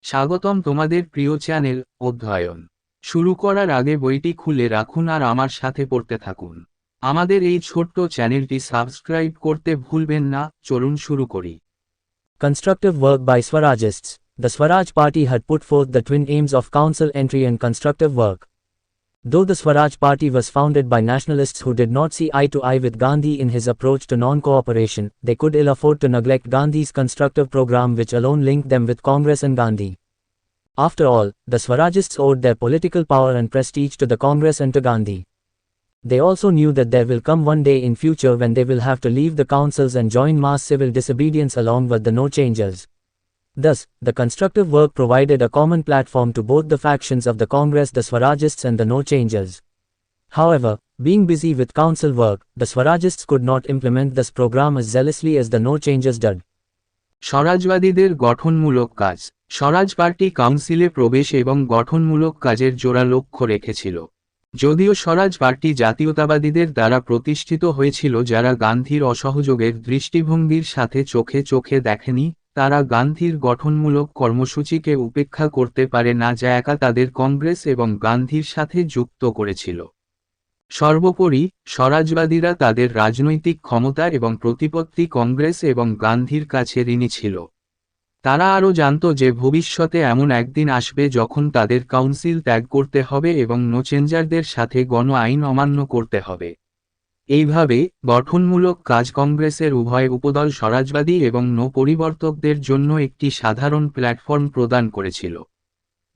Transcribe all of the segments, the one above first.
স্বাগতম তোমাদের প্রিয় চ্যানেল অধ্যয়ন শুরু করার আগে বইটি খুলে রাখুন আর আমার সাথে পড়তে থাকুন। আমাদের এই ছোট্ট চ্যানেলটি সাবস্ক্রাইব করতে ভুলবেন না। চলুন শুরু করি। Constructive work by Swarajists. The Swaraj Party had put forth the twin aims of council entry and constructive work. Though the Swaraj Party was founded by nationalists who did not see eye to eye with Gandhi in his approach to non-cooperation, they could ill afford to neglect Gandhi's constructive program, which alone linked them with Congress and Gandhi. After all, the Swarajists owed their political power and prestige to the Congress and to Gandhi. They also knew that there will come one day in future when they will have to leave the councils and join mass civil disobedience along with the no changers. Thus, the constructive work provided a common platform to both the factions of the Congress, the Swarajists and the no changers. However, being busy with council work, the Swarajists could not implement this program as zealously as the no changers did. স্বরাজবাদীদের গঠনমূলক কাজ। স্বরাজ party কাউন্সিলে প্রবেশ এবং গঠনমূলক কাজের জোড়া লক্ষ্য রেখেছিল। যদিও স্বরাজ পার্টি জাতীয়তাবাদীদের দ্বারা প্রতিষ্ঠিত হয়েছিল, যারা গান্ধীর অসহযোগের দৃষ্টিভঙ্গির সাথে চোখে চোখে দেখেনি, তারা গান্ধীর গঠনমূলক কর্মসূচিকে উপেক্ষা করতে পারে না, যা একা তাদের কংগ্রেস এবং গান্ধীর সাথে যুক্ত করেছিল। সর্বোপরি, স্বরাজবাদীরা তাদের রাজনৈতিক ক্ষমতা এবং প্রতিপত্তি কংগ্রেস এবং গান্ধীর কাছে ঋণী ছিল। তারা আরও জানত যে ভবিষ্যতে এমন একদিন আসবে যখন তাদের কাউন্সিল ত্যাগ করতে হবে এবং নো চেঞ্জারদের সাথে গণ আইন অমান্য করতে হবে। এইভাবে, গঠনমূলক কাজ কংগ্রেসের উভয় উপদল স্বরাজবাদী এবং নো পরিবর্তকদের জন্য একটি সাধারণ প্ল্যাটফর্ম প্রদান করেছিল।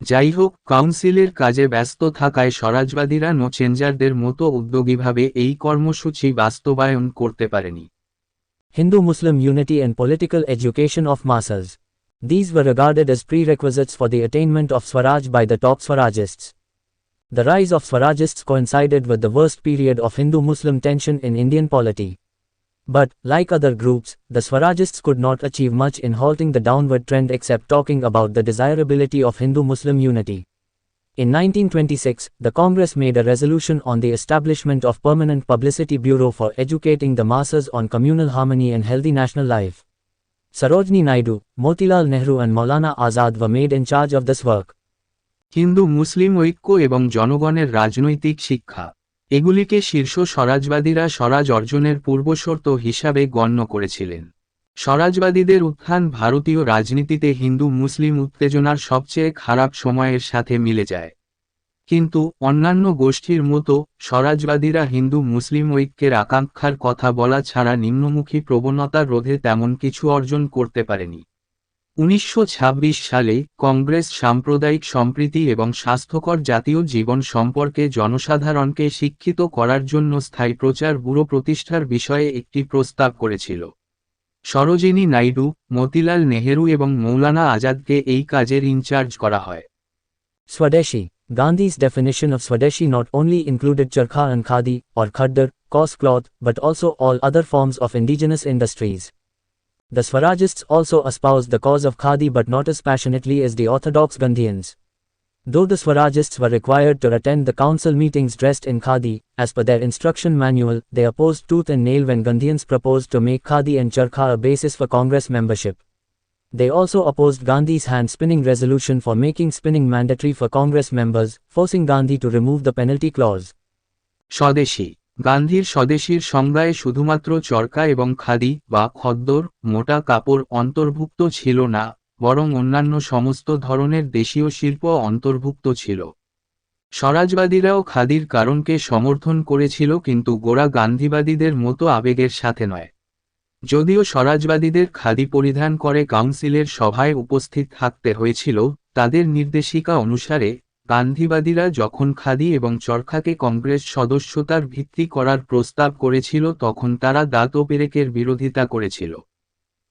যাই হোক, কাউন্সিলের কাজে ব্যস্ত থাকায় স্বরাজবাদীরা নো চেঞ্জারদের মতো উদ্যোগীভাবে এই কর্মসূচি বাস্তবায়ন করতে পারেনি। Hindu-Muslim unity and political education of masses. These were regarded as prerequisites for the attainment of Swaraj by the top Swarajists. The rise of Swarajists coincided with the worst period of Hindu-Muslim tension in Indian polity. But, like other groups, the Swarajists could not achieve much in halting the downward trend except talking about the desirability of Hindu-Muslim unity. In 1926, the Congress made a resolution on the establishment of Permanent Publicity Bureau for educating the masses on communal harmony and healthy national life. Sarojini Naidu, Motilal Nehru and Maulana Azad were made in charge of this work. Hindu মুসলিম ঐক্য এবং জনগণের রাজনৈতিক শিক্ষা, এগুলিকে শীর্ষ স্বরাজবাদীরা স্বরাজ অর্জনের পূর্বশর্ত হিসাবে গণ্য করেছিলেন। স্বরাজবাদীদের উত্থান ভারতীয় রাজনীতিতে হিন্দু মুসলিম উত্তেজনার সবচেয়ে খারাপ সময়ের সাথে মিলে যায়। কিন্তু অন্যান্য গোষ্ঠীর মতো, স্বরাজবাদীরা হিন্দু মুসলিম ঐক্যের আকাঙ্ক্ষার কথা বলা ছাড়া নিম্নমুখী প্রবণতা রোধে তেমন কিছু অর্জন করতে পারেনি। 1926 সালে কংগ্রেস সাম্প্রদায়িক সম্প্রীতি এবং স্বাস্থ্যকর জাতীয় জীবন সম্পর্কে জনসাধারণকে শিক্ষিত করার জন্য স্থায়ী প্রচার ব্যুরো প্রতিষ্ঠার বিষয়ে একটি প্রস্তাব করেছিল। সরোজিনী নাইডু, মতিলাল নেহেরু এবং মৌলানা আজাদকে এই কাজের ইনচার্জ করা হয়। Swadeshi. Gandhi's definition of Swadeshi not only included charkha and khadi, or khaddar, coarse cloth, but also all other forms of indigenous industries. The Swarajists also espoused the cause of khadi but not as passionately as the orthodox Gandhians. Though the Swarajists were required to attend the council meetings dressed in khadi, as per their instruction manual, they opposed tooth and nail when Gandhians proposed to make khadi and charkha a basis for Congress membership. They also opposed Gandhi's hand-spinning resolution for making spinning mandatory for Congress members, forcing Gandhi to remove the penalty clause. স্বদেশী। গান্ধীর স্বদেশীর সংজ্ঞায় শুধুমাত্র চরকা এবং খাদি বা খদ্দর, মোটা কাপড় অন্তর্ভুক্ত ছিল না, বরং অন্যান্য সমস্ত ধরনের দেশীয় শিল্প অন্তর্ভুক্ত ছিল। স্বরাজবাদীরাও খাদির কারণকে সমর্থন করেছিল, কিন্তু গোড়া গান্ধীবাদীদের মতো আবেগের সাথে নয়। যদিও স্বরাজবাদীদের খাদি পরিধান করে কাউন্সিলের সভায় উপস্থিত থাকতে হয়েছিল, তাদের নির্দেশিকা অনুসারে, গান্ধীবাদীরা যখন খাদি এবং চরখাকে কংগ্রেস সদস্যতার ভিত্তি করার প্রস্তাব করেছিল তখন তারা দাঁত ও পেরেকের বিরোধিতা করেছিল।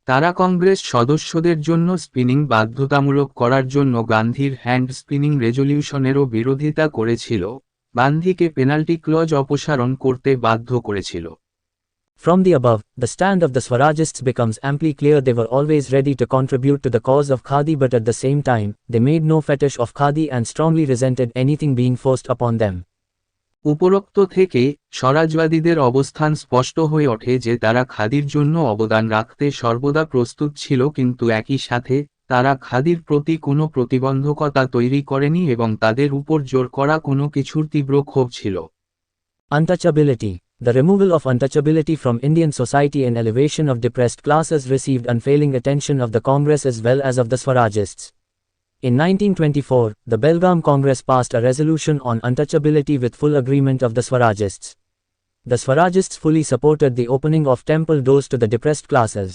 তারা কংগ্রেস সদস্যদের জন্য স্পিনিং বাধ্যতামূলক করার জন্য গান্ধীর হ্যান্ড স্পিনিং রেজলিউশনেরও বিরোধিতা করেছিল, গান্ধীকে পেনাল্টি ক্লজ অপসারণ করতে বাধ্য করেছিল। From the above, the stand of the Swarajists becomes amply clear. They were always ready to contribute to the cause of khadi, but at the same time, they made no fetish of khadi and strongly resented anything being forced upon them. উপরোক্ত থেকে স্বরাজবাদীদের অবস্থান স্পষ্ট হয়ে ওঠে যে তারা খাদির জন্য অবদান রাখতে সর্বদা প্রস্তুত ছিল, কিন্তু একই সাথে তারা খাদির প্রতি কোনো প্রতিবন্ধকতা তৈরি করেনি এবং তাদের উপর জোর করা কোনো কিছুর তীব্র ক্ষোভ ছিল। Untouchability. The removal of untouchability from Indian society and elevation of depressed classes received unfailing attention of the Congress as well as of the Swarajists. In 1924, the Belgaum Congress passed a resolution on untouchability with full agreement of the Swarajists. The Swarajists fully supported the opening of temple doors to the depressed classes.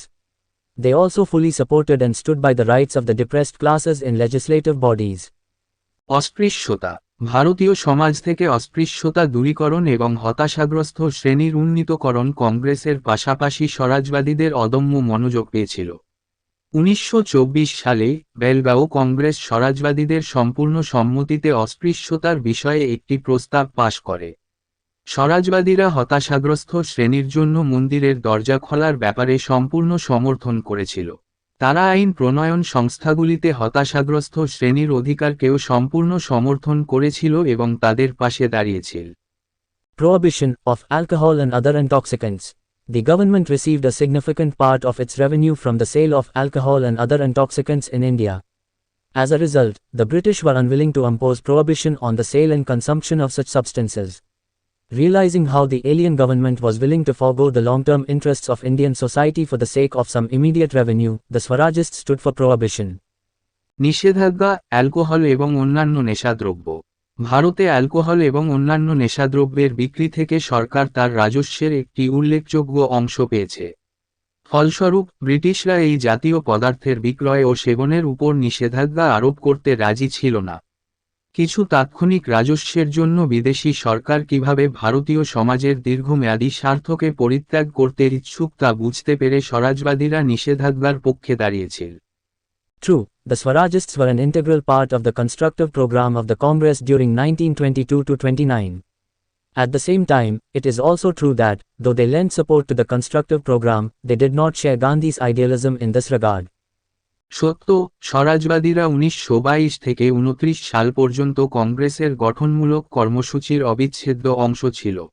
They also fully supported and stood by the rights of the depressed classes in legislative bodies. অস্পৃশ্যতা। ভারতীয় সমাজ থেকে অস্পৃশ্যতা দূরীকরণ এবং হতাশাগ্রস্ত শ্রেণীর উন্নীতকরণ কংগ্রেসের পাশাপাশি স্বরাজবাদীদের অদম্য মনোযোগ পেয়েছিল। 1924 সালে বেলগাঁও কংগ্রেস স্বরাজবাদীদের সম্পূর্ণ সম্মতিতে অস্পৃশ্যতার বিষয়ে একটি প্রস্তাব পাশ করে। স্বরাজবাদীরা হতাশাগ্রস্ত শ্রেণীর জন্য মন্দিরের দরজা খোলার ব্যাপারে সম্পূর্ণ সমর্থন করেছিল। তারা আইন প্রণয়ন সংস্থাগুলিতে হতাশাগ্রস্ত শ্রেণীর অধিকারকেও সম্পূর্ণ সমর্থন করেছিল এবং তাদের পাশে দাঁড়িয়েছিল। Prohibition of alcohol and other intoxicants. The government received a significant part of its revenue from the sale of alcohol and other intoxicants in India. As a result, the British were unwilling to impose prohibition on the sale and consumption of such substances. Realizing how the alien government was willing to forego the long-term interests of Indian society for the sake of some immediate revenue, the Swarajists stood for prohibition. নিষেধাজ্ঞা, alcohol এবং অন্যান্য নেশাদ্রব্য। ভারতে alcohol এবং অন্যান্য নেশাদ্রব্যের বিক্রি থেকে সরকার তার রাজস্বের একটি উল্লেখযোগ্য অংশ পেয়েছে। ফলস্বরূপ ব্রিটিশরা এই জাতীয় পদার্থের বিক্রয় ও সেবনের উপর নিষেধাজ্ঞা আরোপ করতে রাজি ছিল না। কিছু তাৎক্ষণিক রাজস্বের জন্য বিদেশি সরকার কিভাবে ভারতীয় সমাজের দীর্ঘমেয়াদী স্বার্থকে পরিত্যাগ করতে ইচ্ছুক তা বুঝতে পেরে স্বরাজবাদীরা নিষেধাজ্ঞার পক্ষে দাঁড়িয়েছিল। True, the Swarajists were an integral part of the constructive program of the Congress during 1922-29. At the same time, it is also true that, though they lent support to the constructive program, they did not share Gandhi's idealism in this regard. সত্য, স্বরাজবাদীরা 1922 থেকে 29 সাল পর্যন্ত কংগ্রেসের গঠনমূলক কর্মসূচির অবিচ্ছেদ্য অংশ ছিল।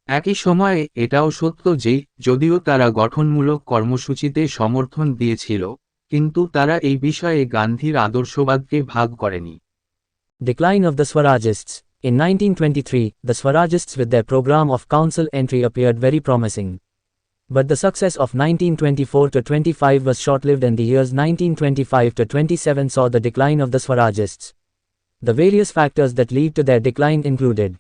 একই সময়ে এটাও সত্য যে, যদিও তারা গঠনমূলক কর্মসূচিতে সমর্থন দিয়েছিল, কিন্তু তারা এই বিষয়ে গান্ধীর আদর্শবাদকে ভাগ করেনি। Decline of the Swarajists. In 1923, the Swarajists with their program of council entry appeared very promising. But the success of 1924-25 was short-lived and the years 1925-27 saw the decline of the Swarajists. The various factors that lead to their decline included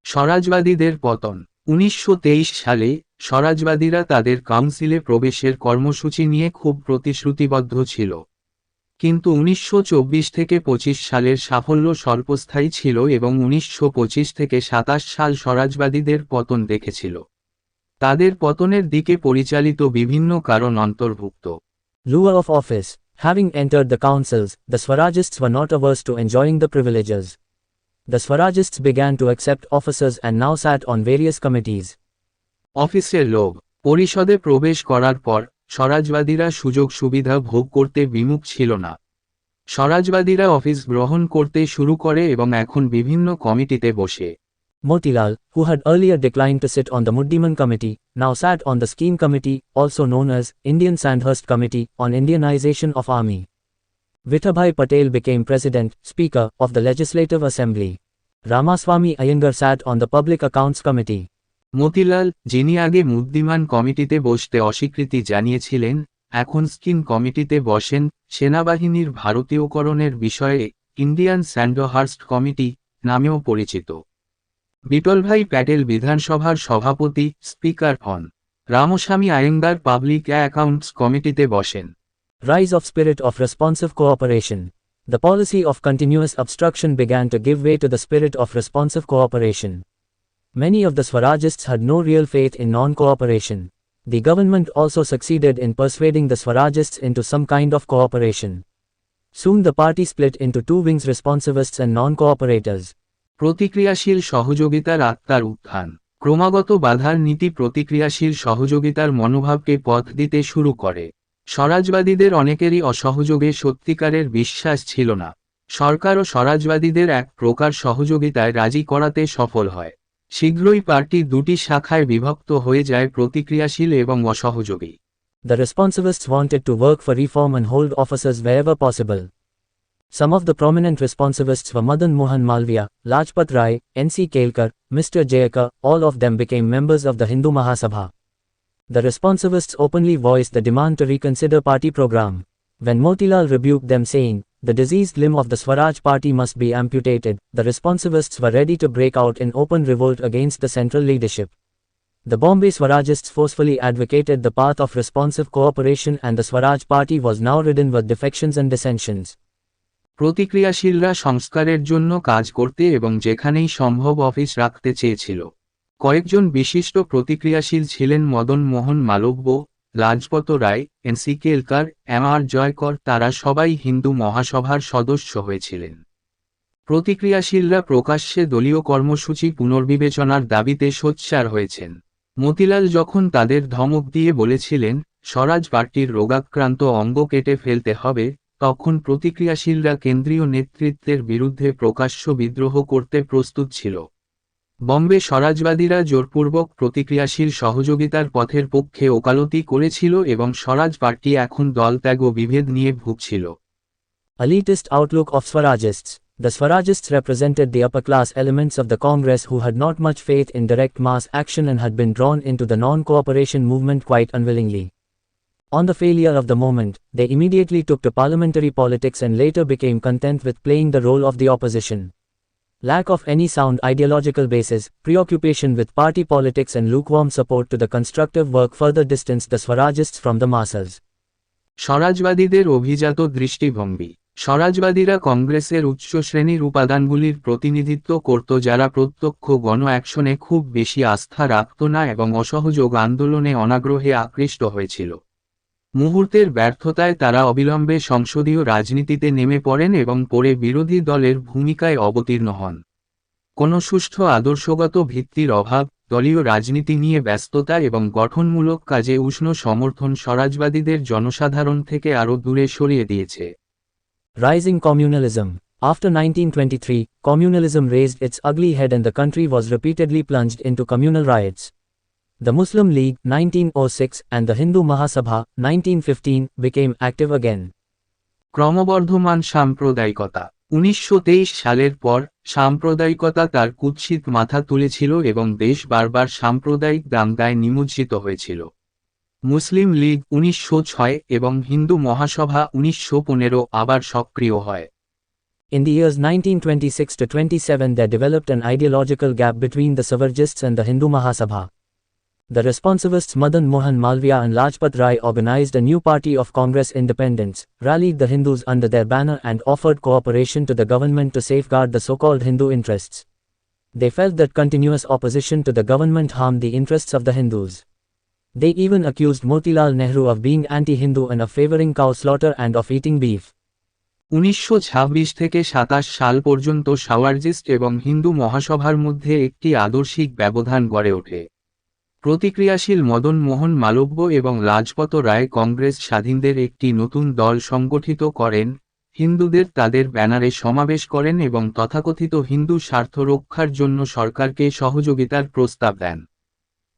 স্বরাজবাদীদের পতন। 1923 সালে স্বরাজবাদীরা তাদের কাউন্সিলে প্রবেশের কর্মসূচি নিয়ে খুব প্রতিশ্রুতিবদ্ধ ছিল। কিন্তু 1924 থেকে 25 সালের সাফল্য স্বল্পস্থায়ী ছিল এবং 1925 থেকে 27 সাল স্বরাজবাদীদের পতন দেখেছিল। তাদের পতনের দিকে পরিচালিত বিভিন্ন কারণ অন্তর্ভুক্ত। lure of office. Having entered the councils, the Swarajists were not averse to enjoying the privileges. The Swarajists began to accept offices and now sat on various committees. অফিসের লোভ। পরিষদে প্রবেশ করার পর স্বরাজবাদীরা সুযোগ সুবিধা ভোগ করতে বিমুখ ছিল না। স্বরাজবাদীরা অফিস গ্রহণ করতে শুরু করে এবং এখন বিভিন্ন কমিটিতে বসে। Motilal, who had earlier declined to sit on the Muddiman Committee, now sat on the Scheme Committee, also known as Indian Sandhurst Committee, on Indianization of Army. Vithabhai Patel became President, Speaker, of the Legislative Assembly. Ramaswamy Iyengar sat on the Public Accounts Committee. Motilal, যিনি আগে মুদ্দিমান কমিটিতে বসতে অস্বীকৃতি জানিয়েছিলেন, এখন scheme কমিটিতে বসেন। সেনাবাহিনীর ভারতীয়করণের বিষয়ে ইন্ডিয়ান স্যান্ডহার্স্ট কমিটি নামেও পরিচিত। বিটলভাই প্যাটেল বিধানসভার সভাপতি, স্পিকার হন। রামস্বামী আয়েঙ্গার পাবলিক অ্যাকাউন্টস কমিটিতে বসেন। Rise of spirit of responsive cooperation. The policy of continuous obstruction began to give way to the spirit of responsive cooperation. Many of the Swarajists had no real faith in non-cooperation. The government also succeeded in persuading the Swarajists into some kind of cooperation. Soon the party split into two wings, responsivists and non-cooperators. প্রতিক্রিয়াশীল সহযোগিতার আত্মার উত্থান। ক্রমাগত বাধার নীতি প্রতিক্রিয়াশীল সহযোগিতার মনোভাবকে পথ দিতে শুরু করে। স্বরাজবাদীদের অনেকেরই অসহযোগে সত্যিকারের বিশ্বাস ছিল না। সরকার ও স্বরাজবাদীদের এক প্রকার সহযোগিতায় রাজি করাতে সফল হয়। শীঘ্রই পার্টি দুটি শাখায় বিভক্ত হয়ে যায়, প্রতিক্রিয়াশীল এবং অসহযোগী। The responsivists wanted to work for reform and hold offices wherever possible. Some of the prominent responsivists were Madan Mohan Malviya, Lajpat Rai, N.C. Kelkar, Mr. Jayakar. All of them became members of the Hindu Mahasabha. The responsivists openly voiced the demand to reconsider party program. When Motilal rebuked them saying, "The diseased limb of the Swaraj party must be amputated," the responsivists were ready to break out in open revolt against the central leadership. The Bombay Swarajists forcefully advocated the path of responsive cooperation, and the Swaraj party was now ridden with defections and dissensions. প্রতিক্রিয়াশীলরা সংস্কারের জন্য কাজ করতে এবং যেখানেই সম্ভব office রাখতে চেয়েছিল। কয়েকজন বিশিষ্ট প্রতিক্রিয়াশীল ছিলেন মদন মোহন মালব্য, লাজপত রায়, এন.সি. কেলকার, এম.আর. জয়কর। তারা সবাই হিন্দু মহাসভার সদস্য হয়েছিলেন। প্রতিক্রিয়াশীলরা প্রকাশ্যে দলীয় কর্মসূচি পুনর্বিবেচনার দাবিতে সোচ্চার হয়েছেন। মতিলাল যখন তাদের ধমক দিয়ে বলেছিলেন, স্বরাজ পার্টির রোগাক্রান্ত অঙ্গ কেটে ফেলতে হবে, তখন প্রতিক্রিয়াশীলরা কেন্দ্রীয় নেতৃত্বের বিরুদ্ধে প্রকাশ্য বিদ্রোহ করতে প্রস্তুত ছিল। বম্বে স্বরাজবাদীরা জোরপূর্বক প্রতিক্রিয়াশীল সহযোগিতার পথের পক্ষে ওকালতি করেছিল এবং স্বরাজ পার্টি এখন দলত্যাগ ও বিভেদ নিয়ে ভুগছিল। Elitist outlook of Swarajists. The Swarajists represented the upper-class elements of the Congress who had not much faith in direct mass action and had been drawn into the non-cooperation movement quite unwillingly. On the failure of the moment, they immediately took to parliamentary politics and later became content with playing the role of the opposition. Lack of any sound ideological basis, preoccupation with party politics and lukewarm support to the constructive work further distanced the Swarajists from the masses. স্বরাজবাদীদের অভিজাত দৃষ্টিভঙ্গি। স্বরাজবাদীরা কংগ্রেসের উচ্চ শ্রেণীর উপাদানগুলির প্রতিনিধিত্ব করত যারা প্রত্যক্ষ গণ অ্যাকশনে খুব বেশি আস্থা রাখত না এবং অসহযোগ আন্দোলনে অনাগ্রহে আকৃষ্ট হয়েছিল। মুহূর্তের ব্যর্থতায় তারা অবিলম্বে সংসদীয় রাজনীতিতে নেমে পড়েন এবং পরে বিরোধী দলের ভূমিকায় অবতীর্ণ হন। কোনো সুষ্ঠু আদর্শগত ভিত্তির অভাব, দলীয় রাজনীতি নিয়ে ব্যস্ততা এবং গঠনমূলক কাজে উষ্ণ সমর্থন স্বরাজবাদীদের জনসাধারণ থেকে আরও দূরে সরিয়ে দিয়েছে। Rising communalism. After 1923, communalism raised its ugly head and the country was repeatedly plunged into communal riots. The Muslim League 1906 and the Hindu Mahasabha 1915 became active again. ক্রমবর্ধমান সাম্প্রদায়িকতা। 1923 সালের পর সাম্প্রদায়িকতা তার কুৎসিত মাথা তুলেছিল এবং দেশ বারবার সাম্প্রদায়িক দাঙ্গায় নিমজ্জিত হয়েছিল। মুসলিম লীগ 1906 এবং হিন্দু মহাসভা 1915 আবার সক্রিয় হয়। In the years 1926 to 27 there developed an ideological gap between the Swarajists and the Hindu Mahasabha. The responsivists Madan Mohan Malviya and Lajpat Rai organized a new party of Congress Independence, rallied the Hindus under their banner and offered cooperation to the government to safeguard the so-called Hindu interests. They felt that continuous opposition to the government harmed the interests of the Hindus. They even accused Motilal Nehru of being anti-Hindu and of favoring cow slaughter and of eating beef. 1926 থেকে 27 সাল পর্যন্ত সাওয়ারজিস্ট এবং হিন্দু মহাসভার মধ্যে একটি আদর্শিক ব্যবধান গড়ে ওঠে। প্রতিক্রিয়াশীল মদন মোহন মালব্য এবং লাজপত রায় কংগ্রেস স্বাধীনদের একটি নতুন দল সংগঠিত করেন, হিন্দুদের তাদের ব্যানারে সমাবেশ করেন এবং তথাকথিত হিন্দু স্বার্থ রক্ষার জন্য সরকারকে সহযোগিতার প্রস্তাব দেন।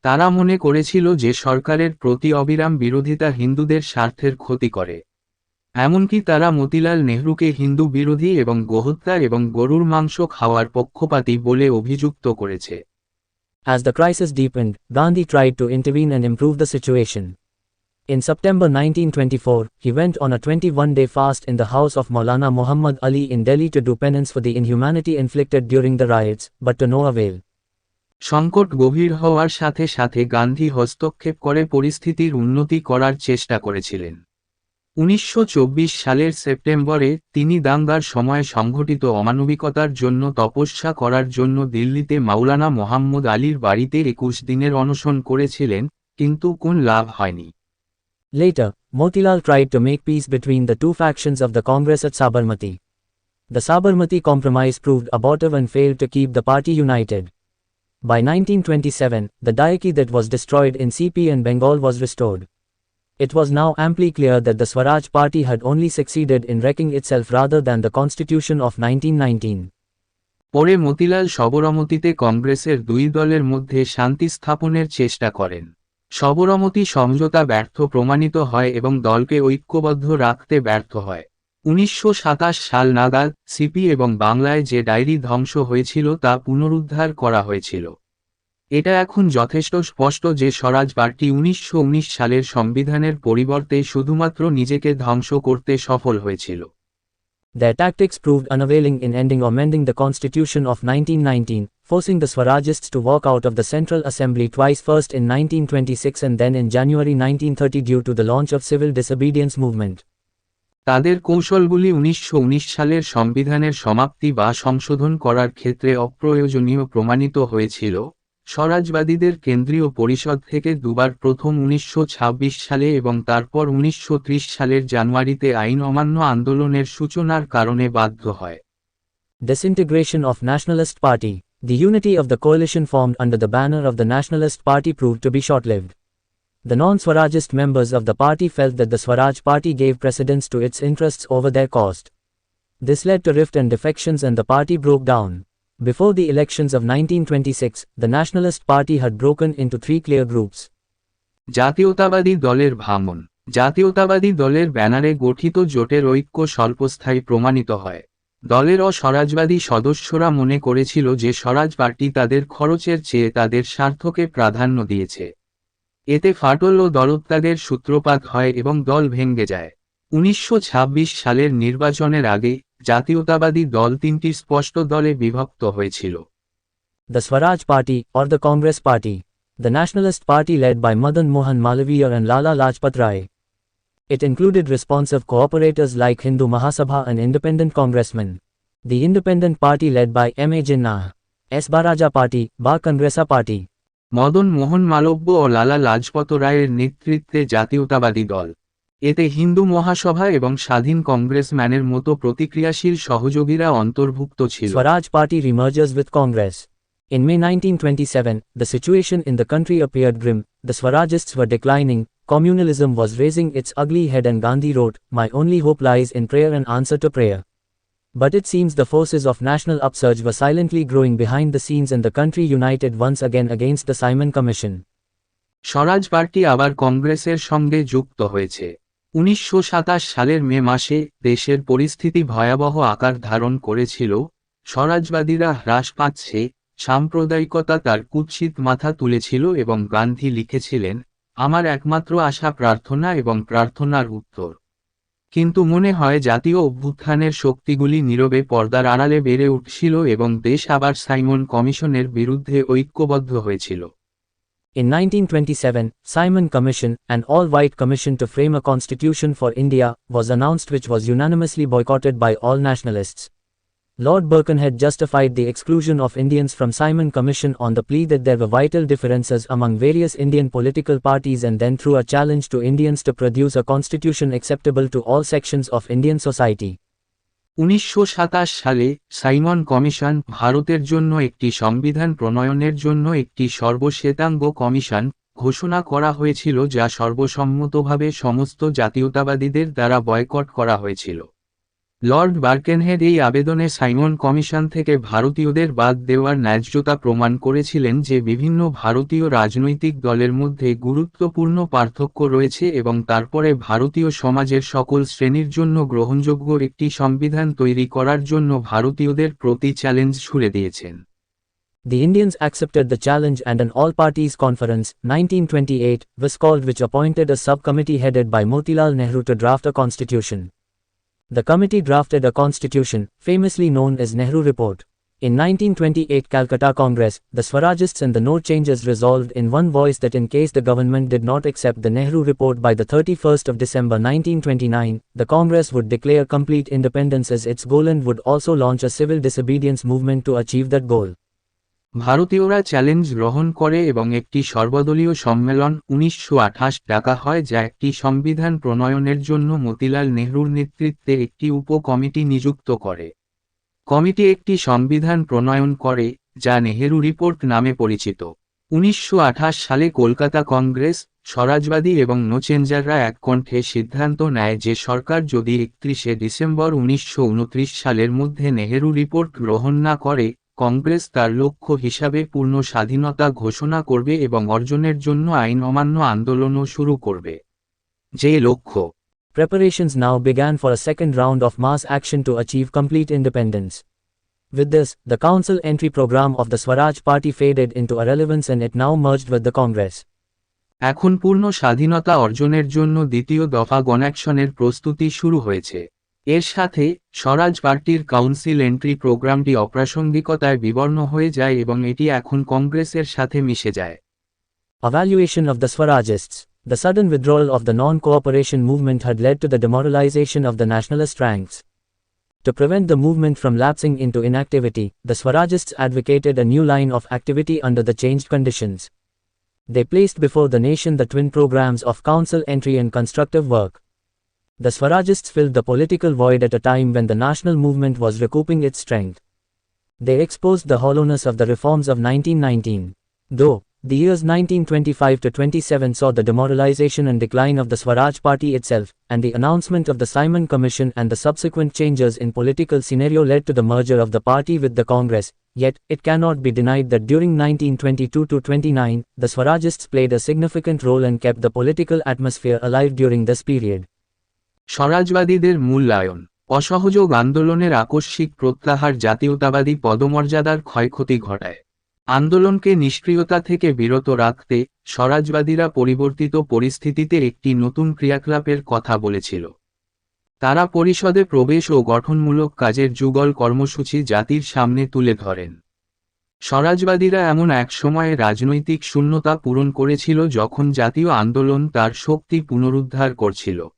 তারা মনে করেছিল যে সরকারের প্রতি অবিরাম বিরোধিতা হিন্দুদের স্বার্থের ক্ষতি করে। এমনকি তারা মতিলাল নেহরুকে হিন্দু বিরোধী এবং গোহত্যা এবং গরুর মাংস খাওয়ার পক্ষপাতী বলে অভিযুক্ত করেছে। As the crisis deepened, Gandhi tried to intervene and improve the situation. In September 1924, he went on a 21-day fast in the house of Maulana Muhammad Ali in Delhi to do penance for the inhumanity inflicted during the riots, but to no avail. সংকট গভীর হওয়ার সাথে সাথে গান্ধী হস্তক্ষেপ করে পরিস্থিতির উন্নতি করার চেষ্টা করেছিলেন। 1924 সালের সেপ্টেম্বরে তিনি দাঙ্গার সময় সংঘটিত অমানবিকতার জন্য তপস্যা করার জন্য দিল্লিতে মাওলানা মোহাম্মদ আলীর বাড়িতে 21 দিনের অনশন করেছিলেন, কিন্তু কোন লাভ হয়নি। Later, Motilal tried to make peace between the two factions of the Congress at Sabarmati. The Sabarmati compromise proved abortive and failed to keep the party united. By 1927, the diarchy that was destroyed in CP and Bengal was restored. It was now amply clear that the Swaraj party had only succeeded in wrecking itself rather than the constitution of 1919. পরে মতিলাল সবরমতিতে কংগ্রেসের দুই দলের মধ্যে শান্তি স্থাপনের চেষ্টা করেন। সবরমতী সমঝোতা ব্যর্থ প্রমাণিত হয় এবং দলকে ঐক্যবদ্ধ রাখতে ব্যর্থ হয়। 1927 সাল নাগাদ সিপি এবং বাংলায় যে ডায়েরি ধ্বংস হয়েছিল তা পুনরুদ্ধার করা হয়েছিল। এটা এখন যথেষ্ট স্পষ্ট যে স্বরাজ পার্টি 1919 সালের সংবিধানের পরিবর্তে শুধুমাত্র নিজেকে ধ্বংস করতে সফল হয়েছিল। Their tactics proved unavailing in ending or mending the Constitution of 1919, forcing the Swarajists to walk out of the Central Assembly twice, first in 1926 and then in January 1930 due to the launch of civil disobedience movement. তাদের কৌশলগুলি 1919 সালের সংবিধানের সমাপ্তি বা সংশোধন করার ক্ষেত্রে অপ্রয়োজনীয় প্রমাণিত হয়েছিল। স্বরাজবাদীদের কেন্দ্রীয় পরিষদ থেকে দুবার, প্রথম 1926 সালে এবং তারপর 1930 সালের জানুয়ারিতে আইন অমান্য আন্দোলনের সূচনার কারণে বাধ্য হয়। Disintegration of Nationalist Party. The unity of the coalition formed under the banner of the Nationalist Party proved to be short-lived. The non-Swarajist members of the party felt that the Swaraj Party gave precedence to its interests over their cause. This led to rift and defections and the party broke down. Before the elections of 1926, the Nationalist Party had broken into three clear groups. জাতীয়তাবাদী দলের ভাঙন। জাতীয়তাবাদী দলের ব্যানারে গঠিত জোটের ঐক্য স্বল্পস্থায়ী প্রমাণিত হয়। দলের অস্বরাজবাদী সদস্যরা মনে করেছিল যে স্বরাজ পার্টি তাদের খরচের চেয়ে তাদের স্বার্থকে প্রাধান্য দিয়েছে। এতে ফাটল ও দলত্যাগের সূত্রপাত হয় এবং দল ভেঙে যায়। 1926 সালের নির্বাচনের আগে জাতীয়তাবাদী দল তিনটি স্পষ্ট দলে বিভক্ত হয়েছিল। The Swaraj Party, or the Congress Party. The Nationalist Party led by Madan Mohan Malviya and Lala Lajpat Rai. It included responsive cooperators like Hindu Mahasabha and independent congressmen. The Independent Party led by M. A. Jinnah. S. Baraja Party, Ba Congressa Party. Madan Mohan Malviya ও লালা লাজপত রায়ের নেতৃত্বে জাতীয়তাবাদী দল। এতে হিন্দু মহাসভা এবং স্বাধীন কংগ্রেসম্যানের মতো প্রতিক্রিয়াশীল সহযোগীরা অন্তর্ভুক্ত ছিল। Swaraj Party remerges with Congress. In May 1927, the situation in the country appeared grim. The Swarajists were declining, communalism was raising its ugly head and Gandhi wrote, "My only hope lies in prayer and answer to prayer." But it seems the forces of national upsurge were silently growing behind the scenes and the country united once again against the Simon Commission. Swaraj party আবার কংগ্রেসের সঙ্গে যুক্ত হয়েছে। 1927 সালের মে মাসে দেশের পরিস্থিতি ভয়াবহ আকার ধারণ করেছিল। স্বরাজবাদীরা হ্রাস পাচ্ছে, সাম্প্রদায়িকতা তার কুৎসিত মাথা তুলেছিল এবং গান্ধী লিখেছিলেন, আমার একমাত্র আশা প্রার্থনা এবং প্রার্থনার উত্তর। কিন্তু মনে হয় জাতীয় অভ্যুত্থানের শক্তিগুলি নীরবে পর্দার আড়ালে বেড়ে উঠছিল এবং দেশ আবার সাইমন কমিশনের বিরুদ্ধে ঐক্যবদ্ধ হয়েছিল। In 1927, Simon Commission, an all-white commission to frame a constitution for India, was announced which was unanimously boycotted by all nationalists. Lord Birkenhead justified the exclusion of Indians from Simon Commission on the plea that there were vital differences among various Indian political parties and then threw a challenge to Indians to produce a constitution acceptable to all sections of Indian society. 1927 সালে Simon commission ভারতের জন্য একটি সংবিধান প্রণয়নের জন্য একটি সর্বশ্বেতাঙ্গ commission ঘোষণা করা হয়েছিল যা সর্বসম্মতভাবে সমস্ত জাতীয়তাবাদীদের দ্বারা বয়কট করা হয়েছিল। লর্ড বার্কেনহেড এই আবেদনে সাইমন কমিশন থেকে ভারতীয়দের বাদ দেওয়ার ন্যায্যতা প্রমাণ করেছিলেন যে বিভিন্ন ভারতীয় রাজনৈতিক দলের মধ্যে গুরুত্বপূর্ণ পার্থক্য রয়েছে এবং তারপরে ভারতীয় সমাজের সকল শ্রেণীর জন্য গ্রহণযোগ্য একটি সংবিধান তৈরি করার জন্য ভারতীয়দের প্রতি চ্যালেঞ্জ ছুড়ে দিয়েছেন। The Indians accepted the challenge and an all-parties conference, 1928, was called which appointed a subcommittee headed by Motilal Nehru to draft a constitution. The committee drafted a constitution, famously known as Nehru Report. In 1928 Calcutta Congress, the Swarajists and the No Changes resolved in one voice that in case the government did not accept the Nehru Report by the 31st of December 1929, the Congress would declare complete independence as its goal and would also launch a civil disobedience movement to achieve that goal. ভারতীয়রা challenge গ্রহণ করে এবং একটি সর্বদলীয় সম্মেলন 1928 ডাকা হয় যা একটি সংবিধান প্রণয়নের জন্য মতিলাল নেহরুর নেতৃত্বে একটি উপ কমিটি নিযুক্ত করে। কমিটি একটি সংবিধান প্রণয়ন করে যা নেহেরু রিপোর্ট নামে পরিচিত। 1928 সালে কলকাতা কংগ্রেস, স্বরাজবাদী এবং নোচেঞ্জাররা এক কণ্ঠে সিদ্ধান্ত নেয় যে সরকার যদি 31শে ডিসেম্বর 1929 সালের মধ্যে নেহেরু রিপোর্ট গ্রহণ না করে কংগ্রেস তার লক্ষ্য হিসাবে পূর্ণ স্বাধীনতা ঘোষণা করবে এবং অর্জনের জন্য আইন অমান্য আন্দোলনও শুরু করবে। যে লক্ষ্য Preparations now began for a second round of mass action to achieve complete independence. With this, the council entry program of the Swaraj Party faded into irrelevance and it now merged with the Congress. এখন পূর্ণ স্বাধীনতা অর্জনের জন্য দ্বিতীয় দফা গণঅ্যাকশনের প্রস্তুতি শুরু হয়েছে। এর সাথে স্বরাজ পার্টির কাউন্সিল এন্ট্রি প্রোগ্রামটি অপ্রাসঙ্গিকতায় বিবর্ণ হয়ে যায় এবং এটি এখন কংগ্রেসের সাথে মিশে যায়। Evaluation of the Swarajists. The sudden withdrawal of the non-cooperation movement had led to the demoralization of the nationalist ranks. To prevent the movement from lapsing into inactivity, the Swarajists advocated a new line of activity under the changed conditions. They placed before the nation the twin programs of council entry and constructive work. The Swarajists filled the political void at a time when the national movement was recouping its strength. They exposed the hollowness of the reforms of 1919. Though, the years 1925 to 27 saw the demoralization and decline of the Swaraj Party itself, and the announcement of the Simon Commission and the subsequent changes in political scenario led to the merger of the party with the Congress, yet, it cannot be denied that during 1922 to 29, the Swarajists played a significant role and kept the political atmosphere alive during this period. স্বরাজবাদীদের মূল্যায়ন। অসহযোগ আন্দোলনের আকস্মিক প্রত্যাহার জাতীয়তাবাদী পদমর্যাদার ক্ষয়ক্ষতি ঘটায়। আন্দোলনকে নিষ্ক্রিয়তা থেকে বিরত রাখতে স্বরাজবাদীরা পরিবর্তিত পরিস্থিতিতে একটি নতুন ক্রিয়াকলাপের কথা বলেছিল। তারা পরিষদে প্রবেশ ও গঠনমূলক কাজের যুগল কর্মসূচি জাতির সামনে তুলে ধরেন। স্বরাজবাদীরা এমন এক সময়ে রাজনৈতিক শূন্যতা পূরণ করেছিল যখন জাতীয় আন্দোলন তার শক্তি পুনরুদ্ধার করছিল।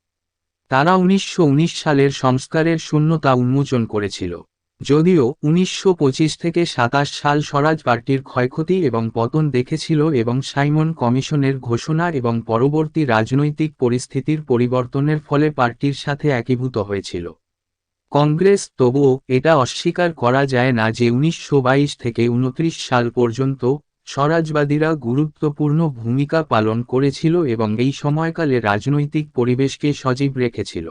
তারা 1919 সালের সংস্কারের শূন্যতা উন্মোচন করেছিল। যদিও 1925 থেকে 27 সাল স্বরাজ পার্টির ক্ষয়ক্ষতি এবং পতন দেখেছিল এবং সাইমন কমিশনের ঘোষণা এবং পরবর্তী রাজনৈতিক পরিস্থিতির পরিবর্তনের ফলে পার্টির সাথে একীভূত হয়েছিল। কংগ্রেস তবুও এটা অস্বীকার করা যায় না যে 1922 থেকে 29 সাল পর্যন্ত স্বরাজবাদীরা গুরুত্বপূর্ণ ভূমিকা পালন করেছিল এবং এই সময়কালে রাজনৈতিক পরিবেশকে সজীব রেখেছিল।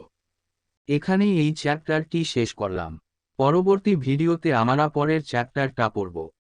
এখানেই এই চ্যাপ্টারটি শেষ করলাম। পরবর্তী ভিডিওতে আমরা পরের চ্যাপ্টারটা পড়ব।